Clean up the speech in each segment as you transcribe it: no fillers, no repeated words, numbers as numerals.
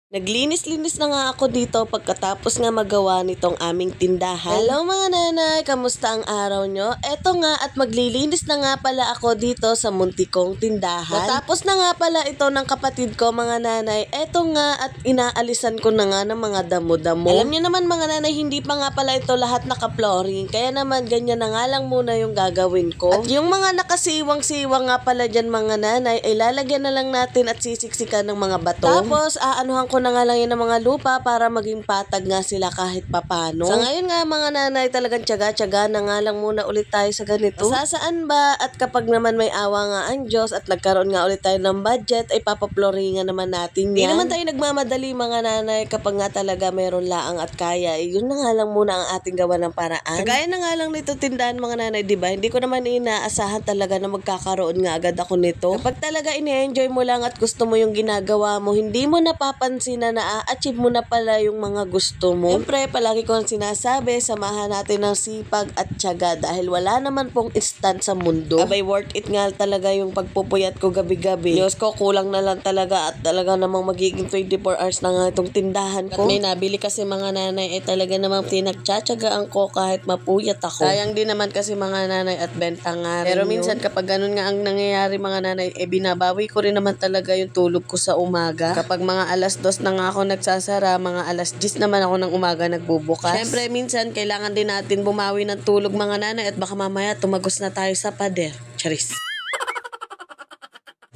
Naglinis-linis na nga ako dito pagkatapos nga magawa nitong aming tindahan. Hello mga nanay, kamusta ang araw nyo? Eto nga at maglilinis na nga pala ako dito sa muntik kong tindahan. Natapos na nga pala ito ng kapatid ko mga nanay. Eto nga at inaalisan ko na nga ng mga damo-damo. Alam nyo naman mga nanay, hindi pa nga pala ito lahat naka-flooring. Kaya naman ganyan na nga lang muna yung gagawin ko. At yung mga nakasiwang-siwang nga pala dyan mga nanay ay lalagyan na lang natin at sisiksikan ng mga bato. Tapos aanuhan ko na nga lang yun ng mga lupa para maging patag nga sila kahit papano. Sa ngayon nga mga nanay talagang tiyaga-tiyaga na nga lang muna ulit tayo sa ganito. Masasaan ba? At kapag naman may awa nga ang Diyos at nagkaroon nga ulit tayo ng budget ay papaploringan naman natin yan. Hindi naman tayo nagmamadali mga nanay kapag nga talaga meron laang at kaya. Yun na nga lang muna ang ating gawa ng paraan. Kagaya na nga lang nito tindahan mga nanay, diba? Hindi ko naman inaasahan talaga na magkakaroon nga agad ako nito. Kapag talaga ini-enjoy mo lang at gusto mo yung ginagawa mo, hindi mo napapansin na na-achieve mo na pala yung mga gusto mo. Siyempre, palagi ko ang sinasabi, samahan natin ng sipag at tiyaga dahil wala naman pong instant sa mundo. Abay, worth it nga talaga yung pagpupuyat ko gabi-gabi. Diyos ko, kulang na lang talaga at talaga namang magiging 24 hours na nga itong tindahan ko. At may nabili kasi mga nanay ay talaga namang pinagtsatsagaan ko kahit mapuyat ako. Sayang din naman kasi mga nanay at benta nga rin. Pero minsan kapag ganun nga ang nangyayari mga nanay, binabawi ko rin naman talaga yung tulog ko sa umaga. Kapag mga alas 2 na nga ako nagsasara, mga alas 10 naman ako ng umaga nagbubukas. Siyempre, minsan kailangan din natin bumawi ng tulog mga nanay at baka mamaya tumagos na tayo sa pader. Charis.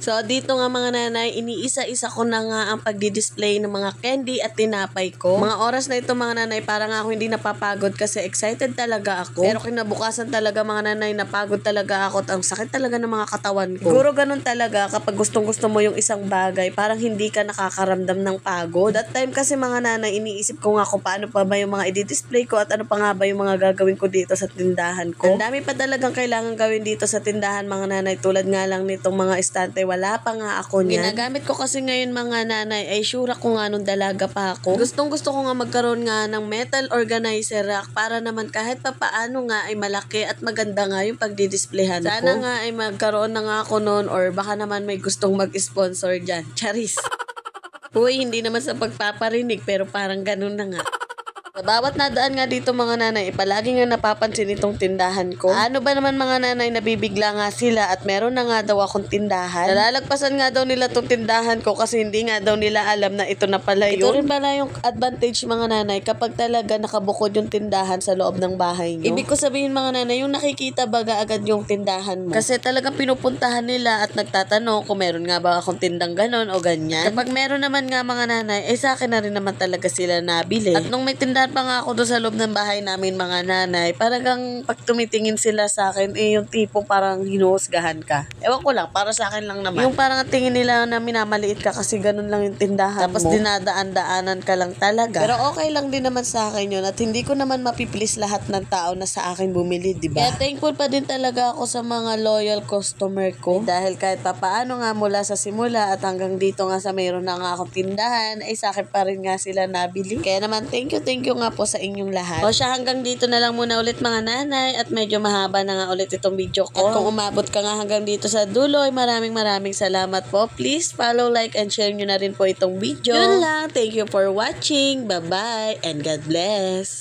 So, dito nga mga nanay, iniisa-isa ko na nga ang pagdi-display ng mga candy at tinapay ko. Mga oras na ito mga nanay, parang ako hindi napapagod kasi excited talaga ako. Pero kinabukasan talaga mga nanay, napagod talaga ako at ang sakit talaga ng mga katawan ko. Siguro ganun talaga kapag gustong-gusto mo yung isang bagay, parang hindi ka nakakaramdam ng pagod. That time kasi mga nanay, iniisip ko nga kung paano pa ba yung mga i-display ko at ano pa nga ba yung mga gagawin ko dito sa tindahan ko. Ang dami pa talagang kailangan gawin dito sa tindahan mga nanay, tulad nga lang nitong mga estante. Wala pa nga ako niyan. Ginagamit ko kasi ngayon mga nanay ay sure ako nga nung dalaga pa ako. Gustong gusto ko nga magkaroon nga ng metal organizer rack para naman kahit pa paano nga ay malaki at maganda nga yung pagdidisplayhan ko. Sana nga ay magkaroon na nga ako noon or baka naman may gustong mag-sponsor dyan. Charis. Uy, hindi naman sa pagpaparinig pero parang ganun na nga. Sa bawat nadaan nga dito mga nanay, palagi nga napapansin itong tindahan ko. Ano ba naman mga nanay, nabibigla nga sila at meron na nga daw akong tindahan. Nalalagpasan nga daw nila itong tindahan ko kasi hindi nga daw nila alam na ito na pala yun. Ito rin pala yung advantage mga nanay kapag talaga nakabukod yung tindahan sa loob ng bahay nyo. Ibig ko sabihin mga nanay, yung nakikita baga agad yung tindahan mo. Kasi talagang pinupuntahan nila at nagtatanong kung meron nga ba akong tindang ganon o ganyan. Kapag meron naman nga mga nanay, sa akin na rin naman talaga sila nabili. At nung may tindahan pa nga ako doon sa loob ng bahay namin mga nanay, parang pag tumitingin sila sa akin, yung tipong parang hinuhusgahan ka. Ewan ko lang, para sa akin lang naman. Yung parang tingin nila na minamaliit ka kasi ganun lang yung tindahan tapos mo. Tapos dinadaan-daanan ka lang talaga. Pero okay lang din naman sa akin yun at hindi ko naman mapiplease lahat ng tao na sa akin bumili, diba? Kaya thankful pa din talaga ako sa mga loyal customer ko. Dahil kahit papaano nga mula sa simula at hanggang dito nga sa mayroon na nga akong tindahan, sa akin pa rin nga sila nabili. Kaya naman thank you nga po sa inyong lahat. O siya, hanggang dito na lang muna ulit mga nanay at medyo mahaba na nga ulit itong video ko. At kung umabot ka nga hanggang dito sa dulo, ay maraming salamat po. Please follow, like, and share nyo na rin po itong video. Yun lang. Thank you for watching. Bye-bye and God bless.